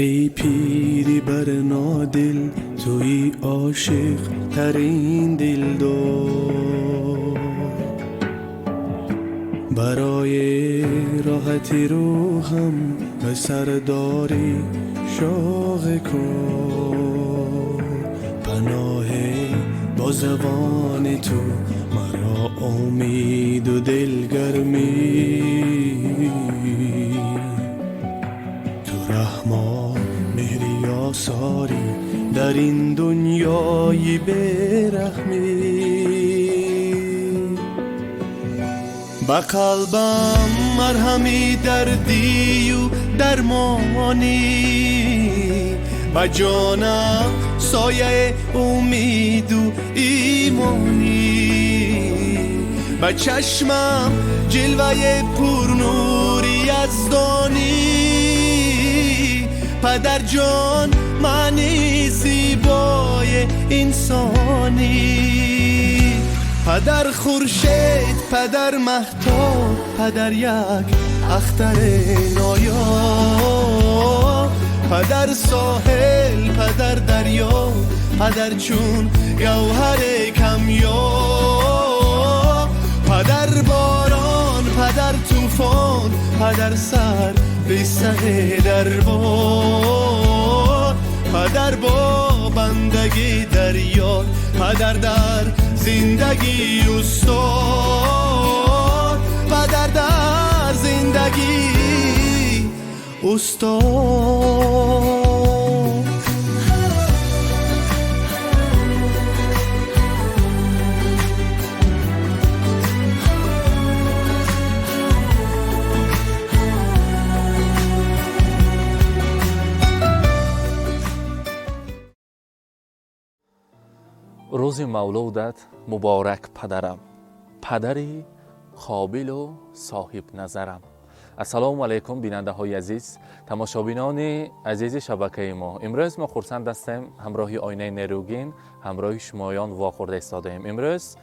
ای پیری بر نادل، توی عاشق ترین دلدار. برای راحتی روحم به سرداری شوق کن. پناه با زبان تو مرا امید و دلگرمی. تو رحمان مهری آثاری در این دنیای بیرحمی. با قلبم مرهمی دردی و درمانی، با جانم سایه امید و ایمانی. با چشمم جلوه پرنوری یزدانی. پدر جان معنی زیبای انسانی. پدر خورشید، پدر مهتاب، پدر یک اختر نایاب. پدر ساحل، پدر دریا، پدر چون گوهر کمیاب. پدر باران، پدر طوفان، پدر سر بسته دربار. پدر با بندگی دریا، پدر در زندگی استاد. پدر در زندگی استاد. روز مولودت مبارک پدرم، پدری قابل و صاحب نظرم. السلام علیکم بیننده های عزیز، تماشابینان عزیز شبکه ما. امروز ما خرسند هستیم همراه آینه نیروگین، همراه شمایان واخورده ایستاده ایم. امروز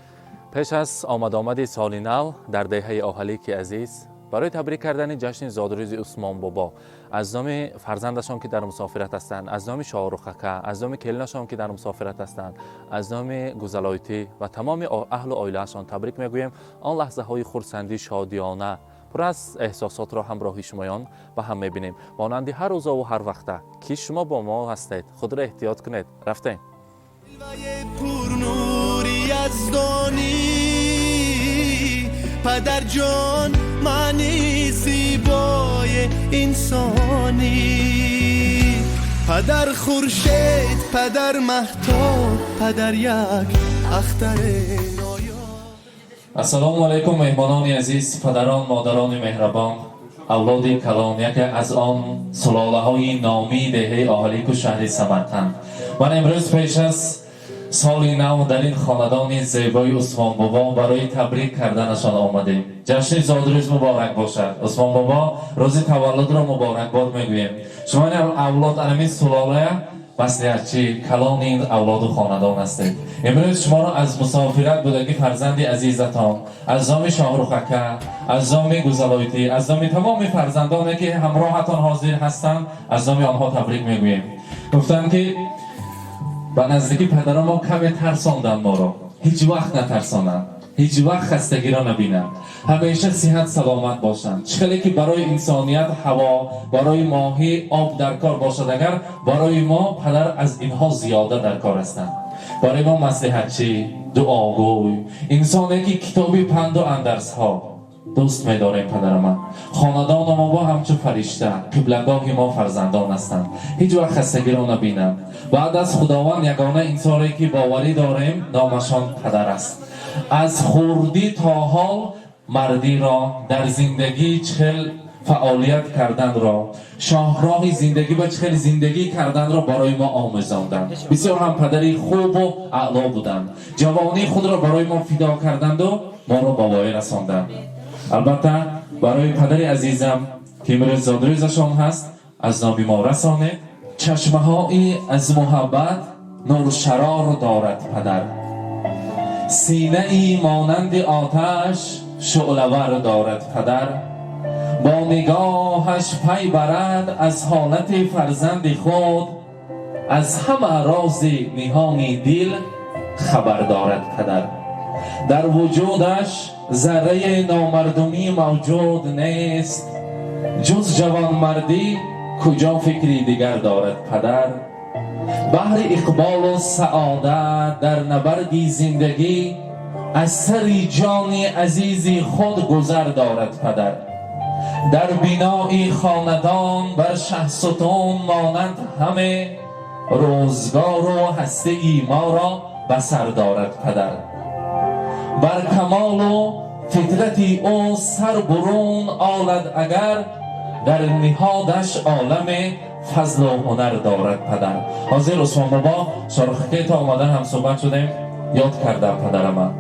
پیش از آمد سال نو در دهه آهلیک عزیز، برای تبریک کردن جشن زادروز عثمان بابا از نام فرزندشان که در مسافرت هستند، از نام شاهرخ اکا، از نام کلینشان که در مسافرت هستند، از نام گوزلایتی و تمام اهل و عائله‌شان تبریک میگویم. آن لحظه های خرسندی شادیانه پر از احساسات را همراه شمایان با هم میبینیم. مانند هر روز و هر وقت که شما با ما هستید، خود را احتیاط کنید. رفتیم. پدر جان معنی زیبای انسانی. پدر خورشید، پدر مهتاب، پدر یک اختر نایاب. السلام علیکم مهمانان عزیز، پدران، مادران مهربان، اولاد کلان، یک از آن سلاله های نامی دهه آهلیک و شهر سمرقند. من امروز پیش از سال نو در این خاندان زیبای عثمان بابا برای تبریک کردنشان آمدیم. جشن زادروز مبارک باشد. عثمان بابا روز تولد را مبارک باد میگوییم. شما این اولاد انمی سلاله مصلحتچی کلان این اولاد و خاندان هستید. امروز شما را از مسافرت بودگی فرزند عزیزتان، از نام شاهرخ اکا، از نام گوزلایتی، از نام تمام فرزندانی که همراهتان حاضر هستند، از نام آنها تبریک میگوییم. گفتند که با نزدیکی پدران ما کمی ترساندن ما را. هیچ وقت نترسانند، هیچ وقت خستگی را نبینند، همیشه صحت سلامت باشند. چخلی که برای انسانیت هوا، برای ماهی آب در کار باشد، اگر برای ما پدر از اینها زیاده در کار هستند. برای ما مصلحتچی، دعاگوی، انسانی که کتابی پند و اندرس ها دوست می‌داریم. پدر من، خاندان ما با همچو فرشته، قبلگاه ما فرزندان هستند، هیچ وقت خستگی را نبینند. بعد از خداوند یگانه انسانی که باوری داریم نامشان پدر است. از خردی تا حال مردی را در زندگی چخل فعالیت کردن را، شاهراه زندگی و چخل زندگی کردن را برای ما آموزاندند. بسیار هم پدری خوب و اعلا بودند. جوانی خود را برای ما فدا کردند و ما را باوری رساندند. البته برای پدر عزیزم که امروز زادروزشان هست، از نام ما رسانه. چشمهایی از محبت نور شرار دارد پدر، سینه ای مانند آتش شعله‌ور دارد پدر. با نگاهش پی برد از حالت فرزند خود، از همه راز نهان دل خبر دارد پدر. در وجودش ذره نامردمی موجود نیست، جز جوانمردی کجا فکری دیگر دارد پدر. بحر اقبال و سعادت در نبردی زندگی، از سر جان عزیز خود گذر دارد پدر. در بنای خاندان بر شهرستان مانند همه، روزگار و هسته ما را بسر دارد پدر. بر کمال و فطرت او سر برون آلد اگر، در نهادش عالم فضل و هنر دارد پدر. حاضر عثمان بابا سرخکه تا آمدن هم صحبت شدیم، یاد کردم پدرم.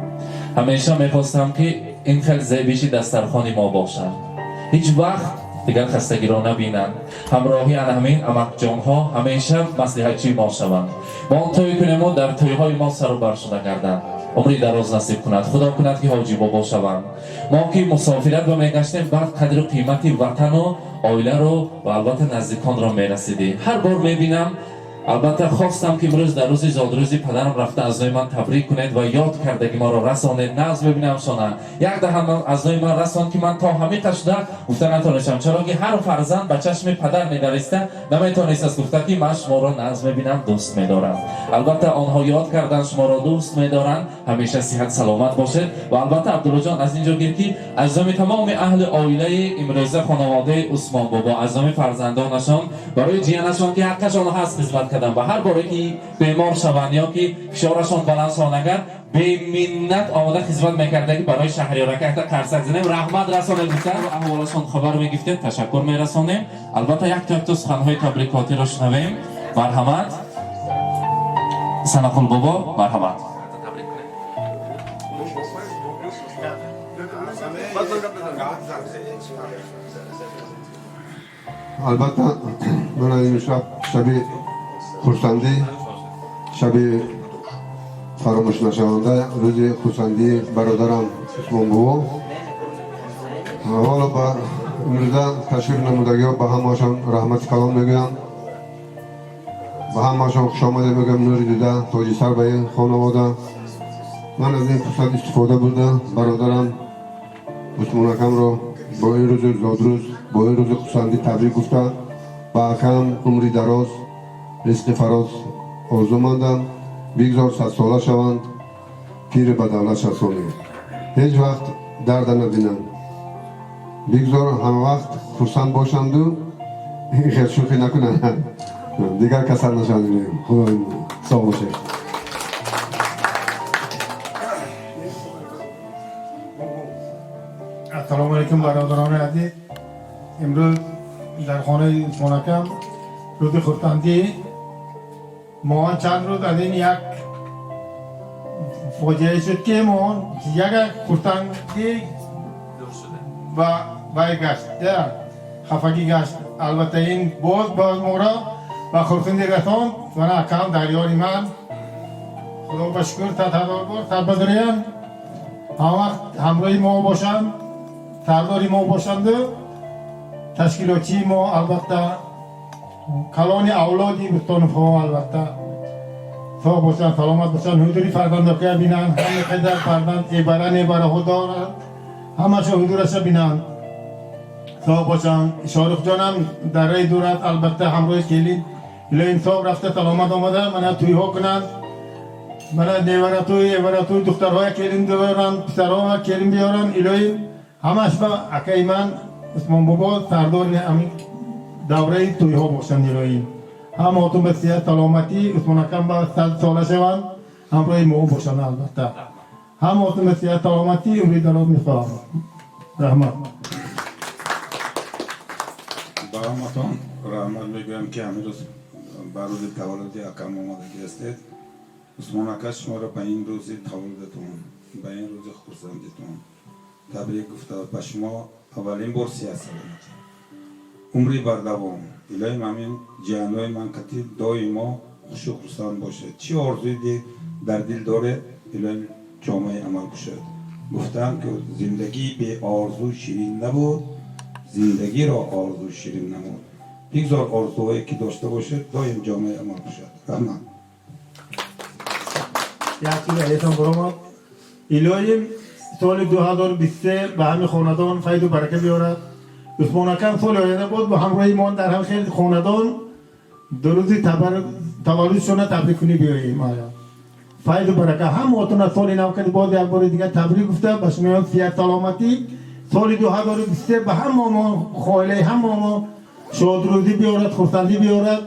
همیشه میخواستم که این خیلی زیبیشی دسترخوانی ما باشد، هیچ وقت دیگر خستگی را نبینند، همراهی همین امک جان ها همیشه مصلحتچی ما شوند. ما توی کنیم و در توی های ما سر و بر شده گردند. عمری دراز نصیب کند، خدا کند که حاجی بابا شوند. ما که مسافرت رو میگشتیم، بعد قدر و قیمت وطن و عائله رو و البته نزدیکان را میرسیدیم. هر بار میبینم، البته خواستم که امروز در روز زادروزی پدرم رفته از نوع من تبریک کنید و یاد کردگی ما را رسانید. نه از ببینم شانه یک ده هم از نوع من رسان که من تا همیشه شده گفته نتونستم، چرا که هر فرزند به چشم پدر نگریسته نمیتونست از گفته که من شما را ناز میبینم، دوست میدارم. البته آنها یاد کردن شما را دوست میدارن، همیشه صحت سلامت باشید. و البته عبدالله جان از اینجا گیر که از نوع تمام اهل عائله امروزه خانواده عثمان بابا، از نوع فرزندانشان برای جیانشان که حقشان هست خدمت و هر باره که بیمار شوند یا که فشارشان بلند شوند به منت آماده خدمت میکرده که برای شهریارا که قرصک زنیم رحمت رسانه گفته و احوالشان خبر میگفته، تشکر میرسانیم. البته یک تا سخنهای تبریکاتی را شنویم. مرحمت سنقل بابا، مرحمت. البته من این شب خورسندی، شب فراموش نشونده، روز خورسندی برادرم عثمان بابا. حالا با امروزه تشریف نمودگی ها به همهاشان رحمت کلام میگویم، به همهاشان خوش آمده میگم، نوری دیده تاج سر به این خانواده. من از این فرصت استفاده بوده برادرم عثمان اکم را با این روز زادروز، با این روز خورسندی تبریک گفته. با اکم عمری دراز، رزق فراز آرزو مندم، بگذار 100 ساله شوند، پیر به دولت 60 ساله، هیچ وقت درد نبینند. بگذار همه وقت خرسند باشند و خیلی شوخی نکنند، دیگر کسل نشند. خدا سلام باشه. السلام علیکم برادران عزیز. امروز در خانه عثمان اکم روز خورسندی ما چند روز از این یک فاجعه شد که ما یک خورسندی و گشت خفگی گشت. البته این باز ما را و خورسندی رساند و نه اکم در یاری من خدا بشکر 100,000 بار سر بدریم هم وقت همراهی ما باشند، سرداری ما باشند. تشکیلاتی ما البته کلان اولادی بستان فا البته سا باشن، سلامت باشن، حضوری فرزند که بینن، همه قدر فرزند ایبره ها دارن، همه شا حضورش بینن سا باشن. شارخ جانم در رای دورت البته همراه کلید الهی انصاب رفته سلامت آمده. من توی ها کنن، من نیوره توی دخترهای کلین بیارن، پسرها کلین بیارن، الهی همش با اکی من عثمان بابا سردار همین دوره توی ها باشن. الهی هم آتون به صحت سلامتی عثمان اکم با 100 ساله شوند، همراه ما باشن. البته هم آتون به صحت سلامتی عمری دراز میخواهم. رحمت با همتون رحمت میگویم که همین روز بر روز تولد اکم آمدگی هستید. عثمان اکا شما را به این روز تولدتون، به این روز خورسندیتون تبریک گفته. به شما اولین بار 30 سالگی، عمری بر دوام. الهی همین جانوی من کتی دائما خوش و خرسند باشه. چی آرزوی در دل داره الهی جامعه عمل کشد. گفتم که زندگی به آرزو شیرین نبود، زندگی را آرزو شیرین نمود. بگذار آرزوهایی که داشته باشد دایم جامعه عمل باشد. رحمت. یکی ایتان برام ایلایم سال 2023 به همین خاندان فیض و برکت بیارد. عثمان اکرم سال آینده بود با همراهی ما در هم خیلی خاندان دو روزی تولدشون تبریک کنی بیاییم آیا فیض و برکت هم وطن سال نو کرد باز یک بار دیگه تبریک گفته به شما صحت سلامتی سال 2023 به هم خاله هم شاد روزی بیارد خرسندی بیارد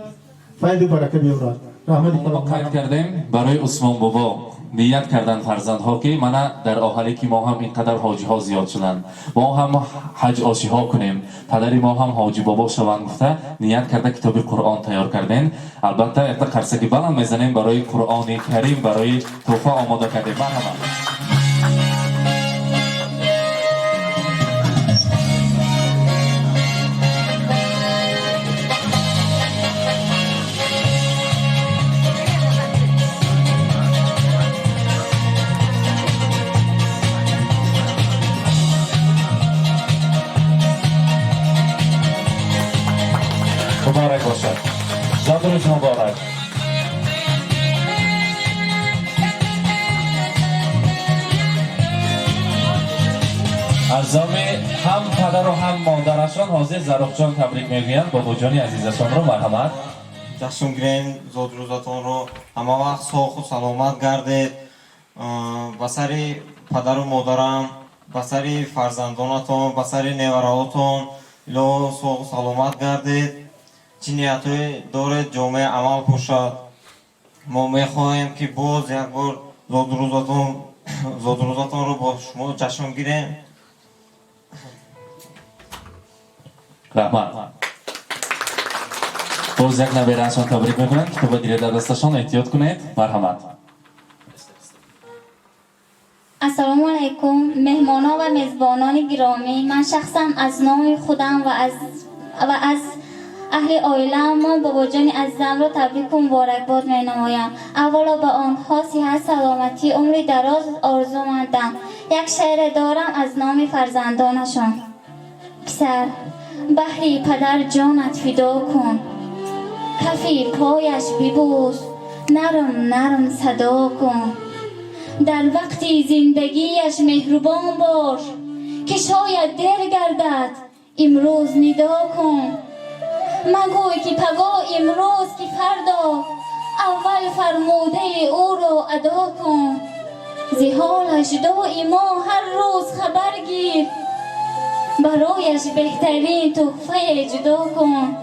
فیض و برکت بیارد رحمت ما قید کردیم برای عثمان بابا نیت کردن فرزندها که من در آخری که ما هم اینقدر حاجی ها زیاد شدن ما هم حج آشی ها کنیم پدری ما هم حاجی بابا شوند گفته نیت کرده کتاب قرآن تیار کردین البته یک قرصکی بلند میزنیم برای قرآن کریم برای تحفه آماده کردیم مرحبا مبارک باشد جان روز مبارک از نام هم پدر و هم مادرشان حاضر زرخجان تبریک میگویند بابا جانی عزیزشان رو مرحمت جشن گیرین زود روزتون رو همه وقت سوخ و سلامت گردید به سر پدر و مادرم به سر فرزندانتون به سر نیورهاتون لو سوخ و سلامت گردید چی نیتوی دارد جامعه عمل پوشد ما میخواهیم که باز یک بار زود روزتون رو با شما جشن گیریم رحمت باز یک نبیرهشان تبریک میکنند که با گیره در دستشان احتیاط کنید مرحمت السلام علیکم مهمانان و میزبانان گرامی من شخصا از نام خودم و از اهل عائله‌ام بابا جان عزیزم را تبریک و مبارکباد می‌نمایم. اولا به آنها صحت سلامتی عمری دراز آرزو مندم. یک شعر دارم از نام فرزندانشان. پسر بهری پدر جانت فدا کن کفی پایش ببوس نرم نرم صدا کن در وقتی زندگیش مهربان باش که شاید دیر گردد امروز ندا کن مگوی که پگاه امروز که فردا اول فرموده او را ادا کن زحالش دائما هر روز خبر گیر برایش بهترین تحفه جدا کن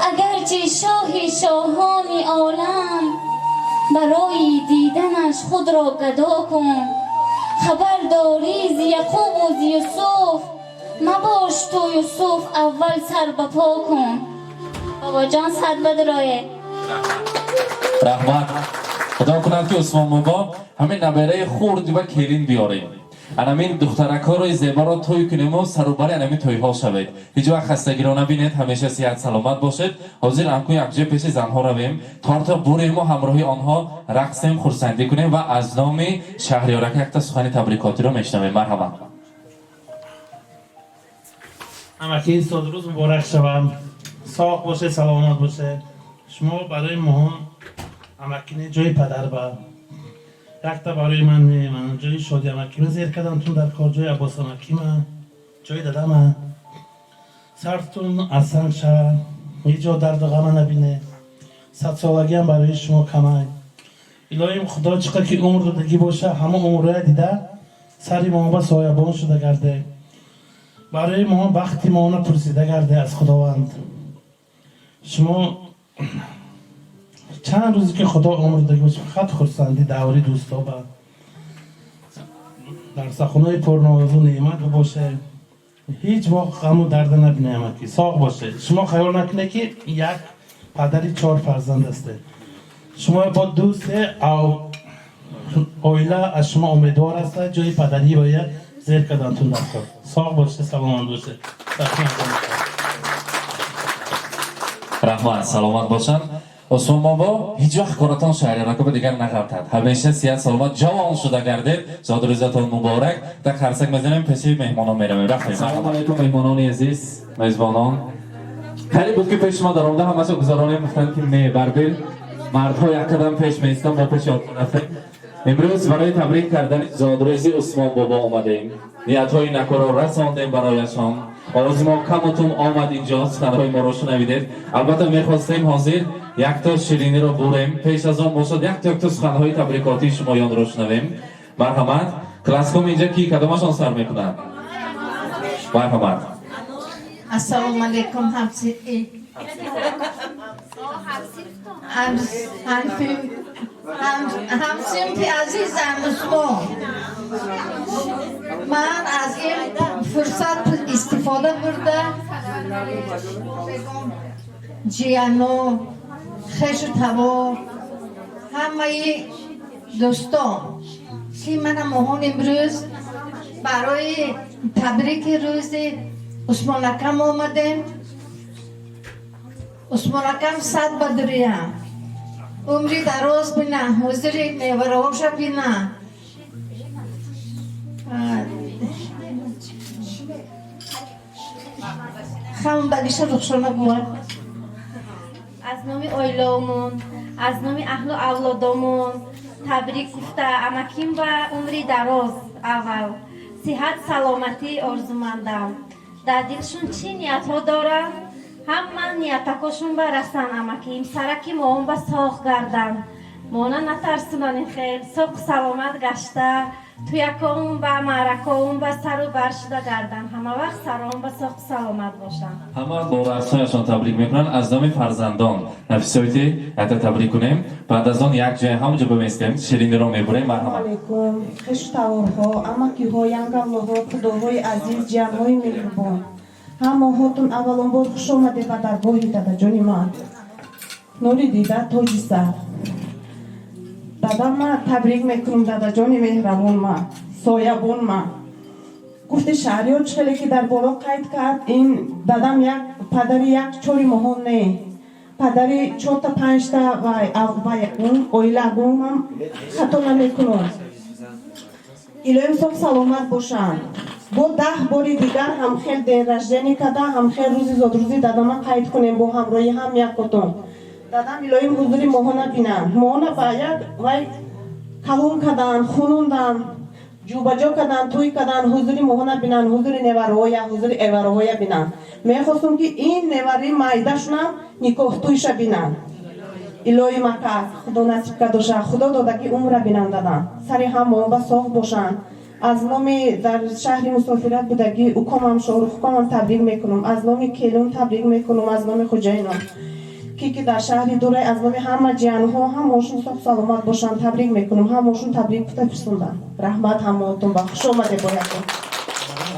اگرچه شاه شاهان عالم برای دیدنش خود را گدا کن خبر داری ز یعقوب و ز یوسف مباش تو یوسف اول سر بپا کن بابا جان صد بدرایه رحمت خدا کند که عثمان بابا همین نبیره خورد و کلین بیاریم همین دخترک ها روی زیبا را توی کنیم و سروبر همین توی ها شوید هیچ وقت خستگی را نبینید همیشه صحت سلامت باشید حاضر انکو یک جای پیش زنها رویم تارتا بریم و همراهی آنها رقصیم خرسندی کنیم و از نام شهریارک یک تا سخن تبریکاتی را میشنویم مرحبا امکی صد روز مبارک شوم ساق باشه سلامت باشه شما برای مهم امکنی جای پدر با یک تا برای من جای شادی امکی زیر کردم تون در کار جای عباس امکی من جای دادم سرتون اصلا شد هیچ جا درد و غم نبینه 100 سالگی هم برای شما کمه الهیم خدا چقدر که عمر دادگی باشه همه عمره دیده سری ما با سایبان شده گرده برای ما وقتی ما اونو پرسیده گرده از خداوند شما چند روزی که خدا عمر داده باشه فقط خرسندی دوری دوستا با در سخنهای پرناز و نعمت باشه هیچ وقت غم و درد نبینه که ساق باشه شما خیال نکنه که یک پدری 4 فرزند هسته شما با دوست او اویلا از شما امیدوار هسته جای پدری باید زیر کدانتون در کار ساق باشه سلامت باشه رحمت سلامت باشن عثمان بابا هیچ وقت کارتان شهریارک به دیگر نغلطد همیشه صحت سلامت جوان شده گردید زاد روزتون مبارک در خرسک میزنیم پیش مهمانان میرویم رفتیم سلام علیکم مهمانان عزیز میزبانان خیلی بود که پیش ما در آمده همه گذارانه گفتن که نه بربر مردها یک قدم پیش میستن با پیش یاد رفتن. امروز برای تبریک کردن زادروزی عثمان بابا آمدیم. نیت‌های نکو را رساندیم برایشان. آواز ما کمتون آمد اینجاست، تنهای ما رو شنویدید. البته میخواستیم حاضر یک تا شیرینی رو بریم. پیش از آن باشد یک تا سخنهای تبریکاتی شمایان رو شنویم. مرحمت. کلاسکوم اینجا کی کدامشان سر میکنن؟ مرحمت. السلام علیکم همسایه. همسایه عزیزم عثمان، من از این فرصت استفاده برده جیانو خش و تبا همه دوستان که من مهان امروز برای تبریک روز عثمان اکم آمدیم. عثمان اکم صد بدریم، عمری دراز بینه، حضور میوراوش بینه. خواهم بگیشه رخشانه بود. از نام اویلامون، از نام اهل و اولادامون تبریک گفته امکیم و عمری دراز اول صحت سلامتی آرزومندم. در دلشون چی نیت ها دارن؟ هم من نیتکاشون برسن امکیم سرکی ما هم به ساخ گردن مانا نترسونن خیل ساق سلامت گشته تو یکاون و معرکاون و سر و بر شده گردن همه وقت سران و ساق سلامت باشن. همه با رسایشان تبریک میکنن. از نام فرزندان نفسیتی یک تبریک کنیم. بعد از آن یک جای همونجا بمیستیم شیرینی رو میبریم. مرحبا علیکم خشتاورها اماکی ها ینگالها خداهای عزیز جانهای مهربان همه هاتون اولان بار خوش آمده و در باهی داده جانی من نوری دیده تاجی سر دادا من تبریک میکنم دادا جانی مهربان من سایبان من گفته شهریار خیلی که در بالا قید کرد این دادم یک پدر یک چوری مهان نه پدری 4 تا 5 تا و اون اویلگون هم خطا نمیکنم. ایلایم سب سلامت باشن. با 10 باری دیگر هم خیلی دین رجدنی کده هم خیلی روزی زادروزی دادم قید کنیم با همراهی هم یک کتون دادم ایلایم حضوری ماهانه بینن ماهانه باید وای کلون کدن خونوندن جوبجا کدن توی کدن حضوری ماهانه بینن حضوری نورویا حضوری ایورویا بینن میخواستم که این نوری مایداشونم نیکوه تویش بینن ایلای مکه خدا نصیب کدوشه خدا داده که عمر بینن دادن سری هم با ساخ باشن. از نام در شهر مسافرت بودگی اوکامم شاهرخ کامم تبریک میکنم. از نام کیلون تبریک میکنم. از نام خوجینم که در شهر دوره از نام همه جیانها هم هاشون صاحب سلامت باشن تبریک میکنم. هم هاشون تبریک بوده پرسوندن. رحمت همتون با خوش آمده بایدون.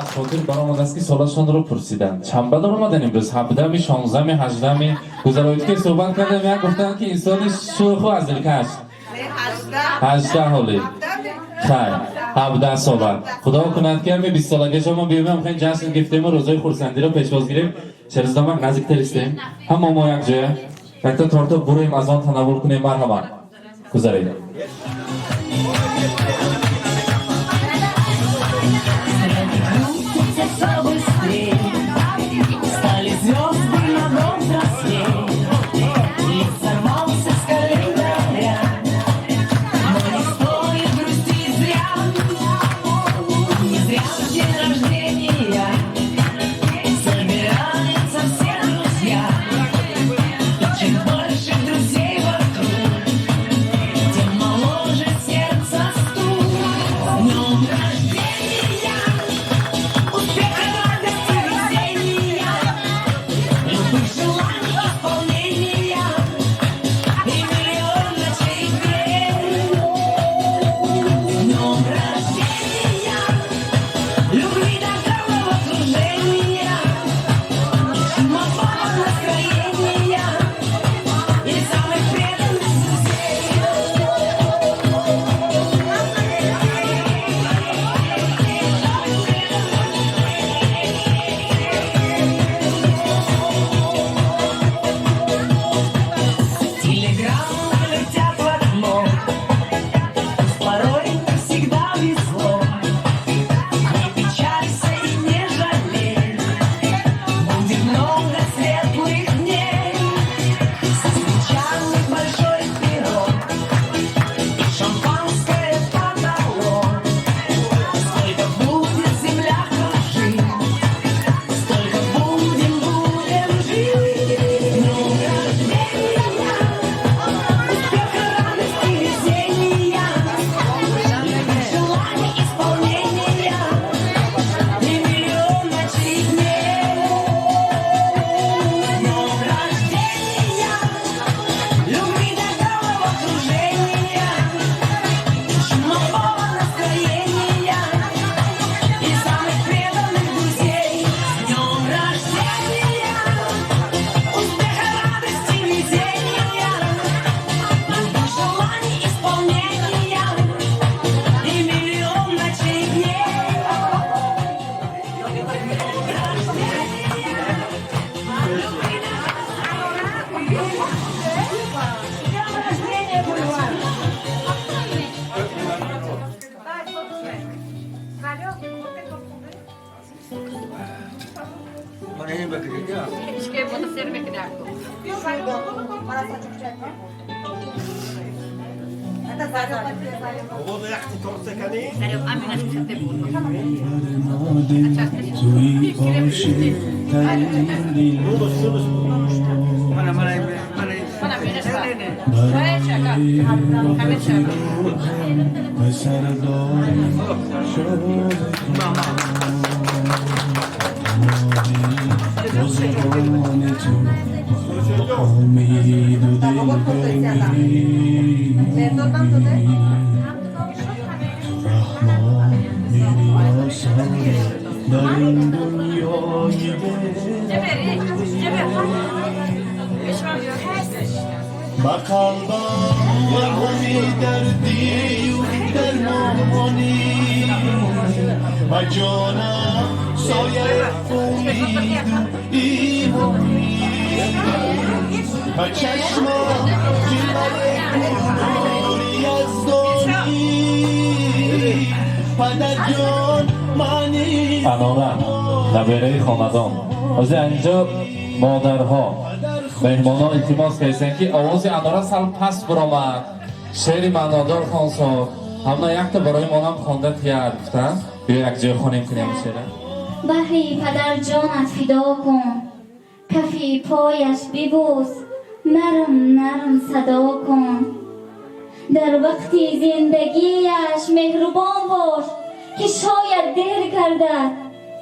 از خاطر برآمده است که سالشان رو پرسیدن چند بدر آمدن امروز 17 16 18 گذرایت که صحبت کردم یک گفتن که انسان شوخ و از دلکش 18 حالی خیر 17 سال خدا کند که همه 20 سالگی شما بیایم خیلی جشن گرفتیم و روزای خورسندی رو پیشواز گیریم چرزدامک نزدیکتر استیم هم ما یک جای یک تا تارتا بریم از آن تناول کنیم. مرحبا گذارید. Сердце стук. توی عاشق ترین دل برای رابطه رو به سر دارم شده با زبان تو امید و دلبری رحمان میری آسان در این دنیای با قلبم مرهمی دردی و درمانی و جانم سایه امید و ایمانی و چشمم جلوه نوری از دانی پدر جان معنی انانه نبیره خاندان از اینجا مادرها مهمانا التماس کردن که آواز اناره سال پس برآمد شعر معنادار خانسار همنا یک تا برای ما هم خوانده تیار گفتن بیا یک جای خوانیم کنیم شعر بهری پدر جانت فدا کن کفی پایش ببوس نرم نرم صدا کن در وقتی زندگیش مهربان باش که شاید دیر گردد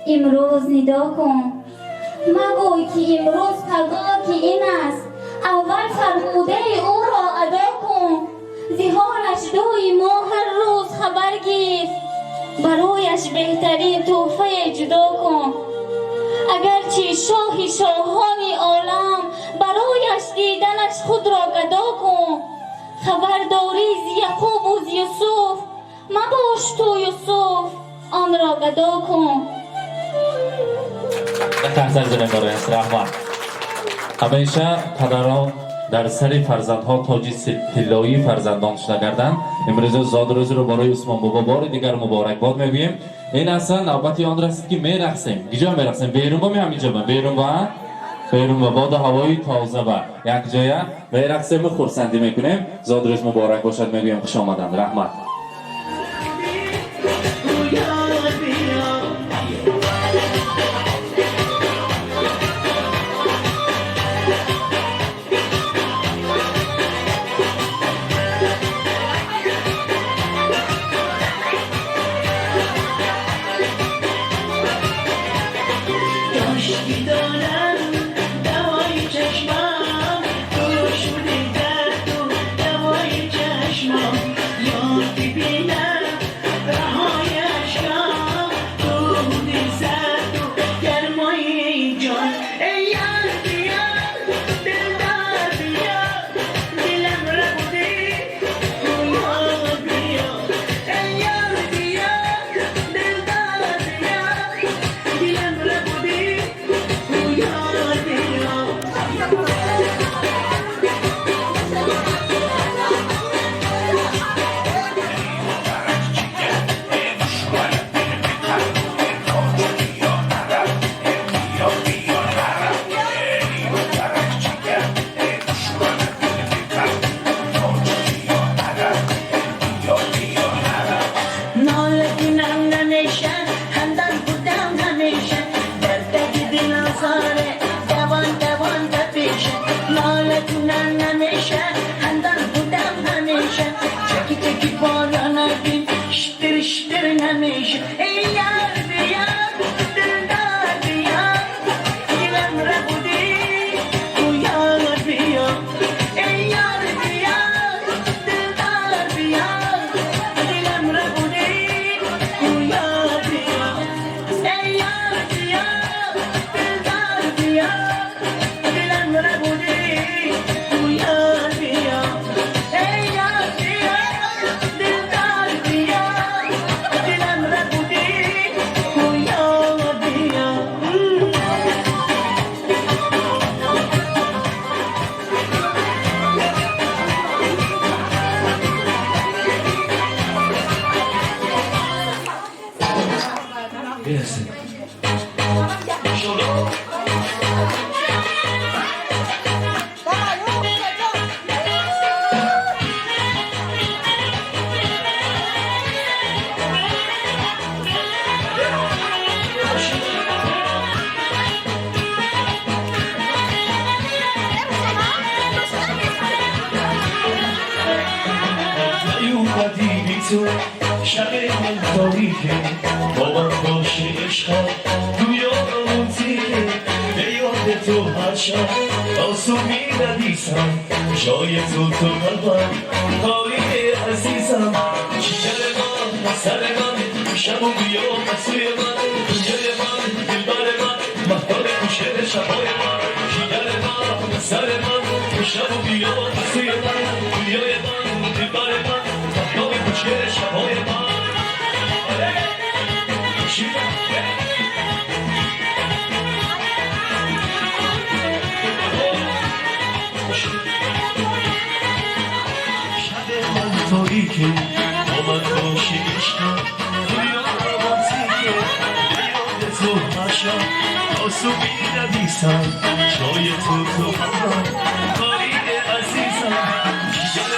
امروز ندا کن مگوی که امروز پگاه که این است اول فرموده او را ادا کن زهارش دوی ما هر روز خبر گیر برایش بهترین تحفه جدا کن اگرچه شاه شاهان عالم برایش دیدنش خود را گدا کن خبرداری ز یعقوب و ز یوسف مباش تو یوسف آن را گدا کن تحت زنه برای رحمت همیشه پدران در سر فرزندها تاج طلایی فرزندان شده گردند امروز زادروزی رو برای عثمان بابا بار دیگر مبارکباد میگوییم این اصلا نوبتی آن رسید که میرقصیم کجا میرقصیم بیرون با همینجا بیرون با باد هوایی تازه با یک جای میرقصیم خرسندی میکنیم زادروز مبارک باشد میگوییم خوش آمدند رحمت برسید تو شب من تاریکه با من باشی عشقم تو یادمون تیره به یاد تو هر شب آسوبی ندیسم جای تو قلبم تاریک عزیزم جگر من سر من شب و بیا مسوی من دنیای من دلبر من مهتاب خوشگل شبای من جگر من سر من شب و بیا مسوی من دنیای من دلبر من مهتاب خوشگل شبای من تاریکه با من باشی عشقم دنیا روانسیکه به یاد تو هر شب آسوبی ندیسم جای تو قلبم تاریک عزیزم جگر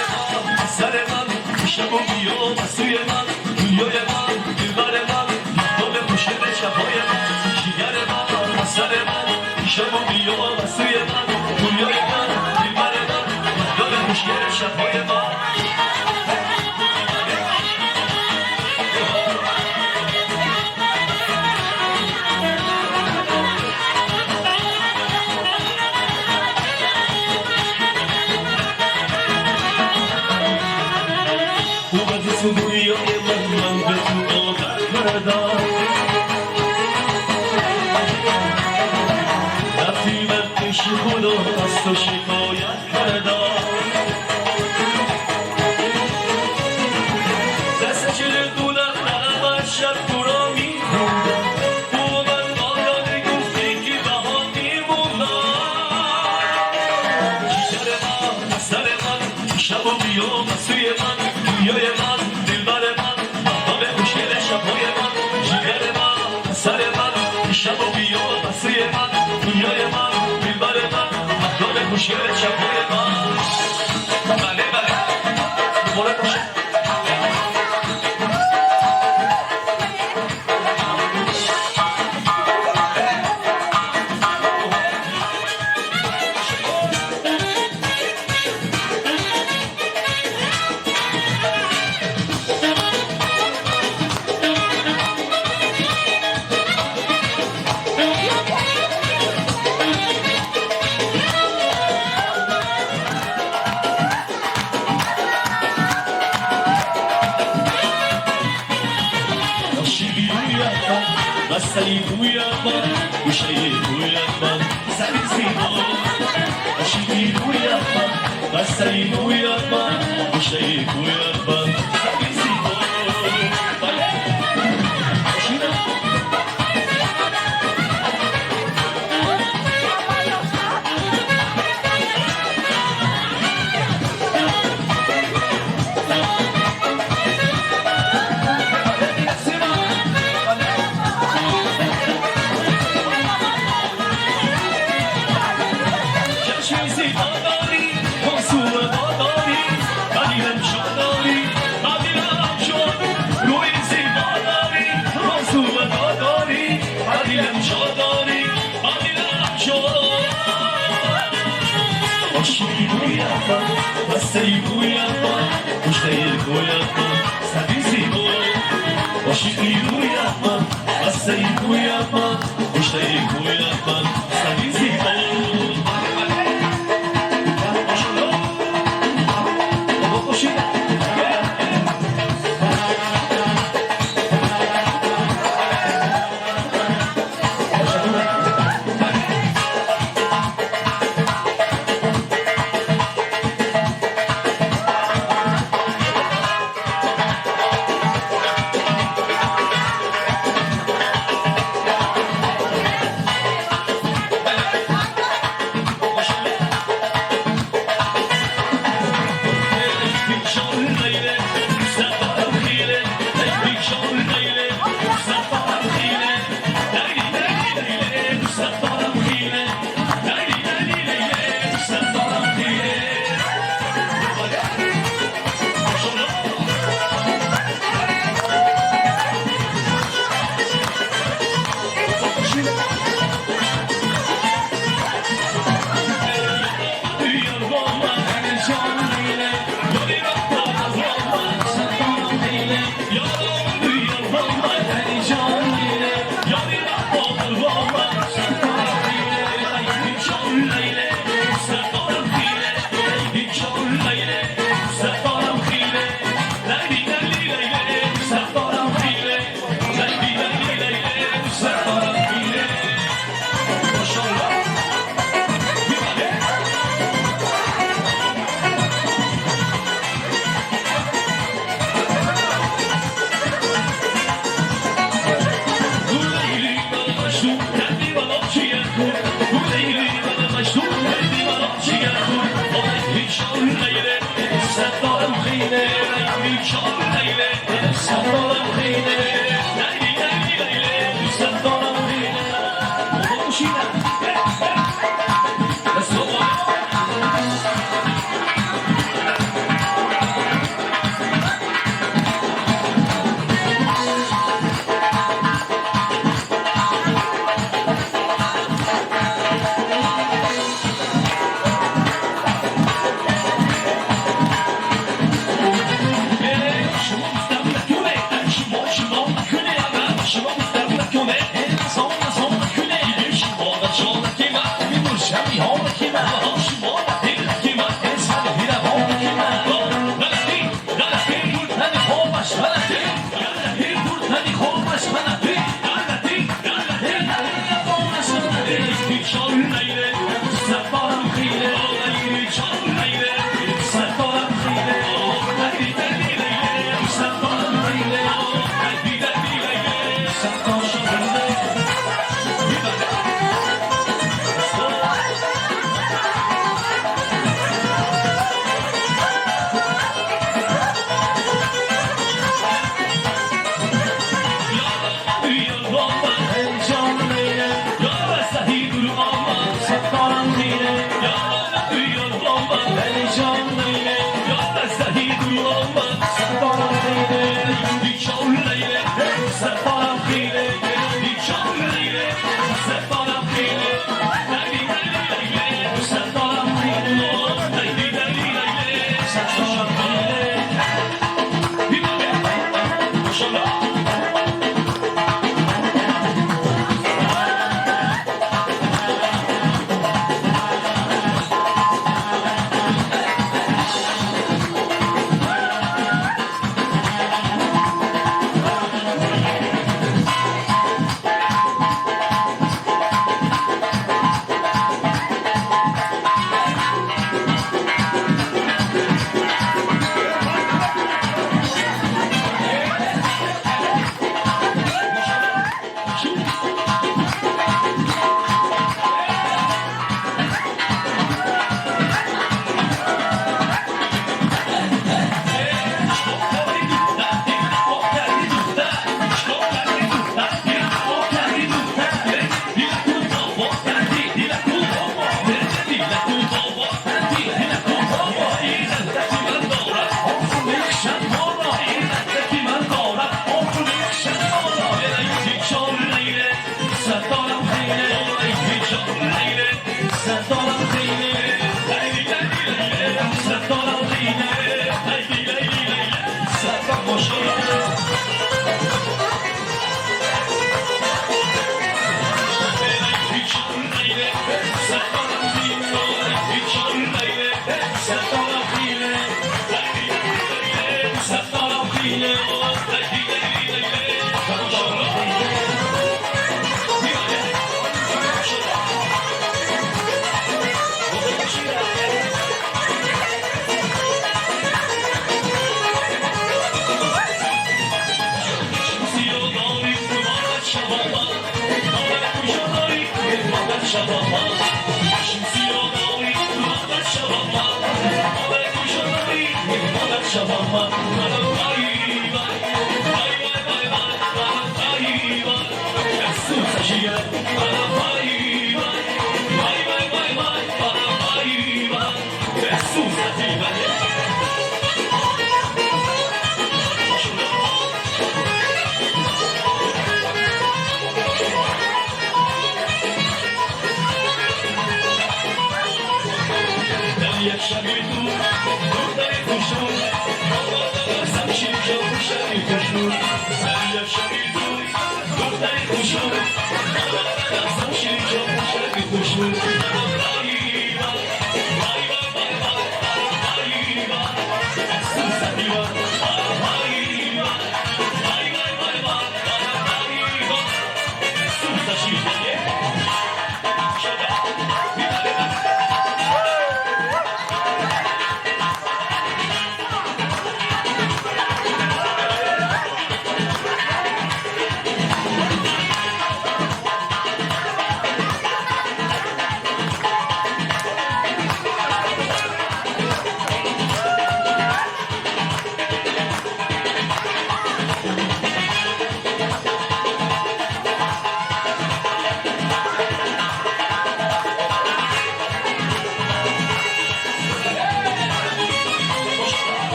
من سر من شب و بیا مسوی من دنیای من دلبر من مهتاب خوشگل شبای من جگر من سر من شب و بیا مسوی من دنیای من دلبر من مهتاب خوشگل شبای من تو دنیای من به تو عادت کردم رفتی من پیش خدا از تو شکایت کردم دست چله دونم منم هر شب تو را میخوندم تو من آیاده گفتی که بها میموندم جگر من سر من شب و بیا مسوی من دنیای من شب و بیا مسوی من دنیای من دلبر من مهتاب خوشگل شبای من بله دوباره باشه بستنی بوی من گوشه بوی من سری زیبا عاشقی بوی من بستنی بوی من گوشه بوی من سری زیبا بستنی بوی من گوشه بوی من سری زیبا عاشقی بوی من بستنی بوی من گوشه بوی من سری زیبا شوم من وای وای وای وای سوزشیه وای وای وای وای وای سوزشیه یک شبی دور دور داری خوشون سمشیم جو شبی خوشون یک شبی دور دور داری خوشون سمشیم جو شبی خوشون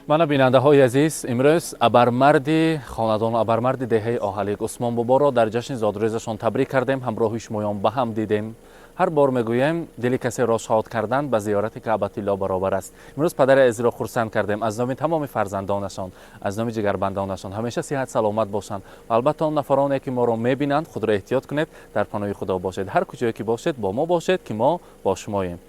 من بیننده های عزیز امروز ابرمردی خاندان ابرمردی دهه آهلیک عثمان بابا را در جشن زادروزشان تبریک کردیم. همراه شمایان به هم دیدیم. هر بار میگویم دل کسی را شاد کردن به زیارت کعبه الله برابر است. امروز پدر عزیز را خرسند کردیم. از نام تمام فرزندانشان، از نام جگربندانشان همیشه صحت سلامت باشند و البته نفرانی که ما را میبینند خود را احتیاط کنید، در پناه خدا باشید. هر کجایی که باشید با ما باشید که ما با شماییم.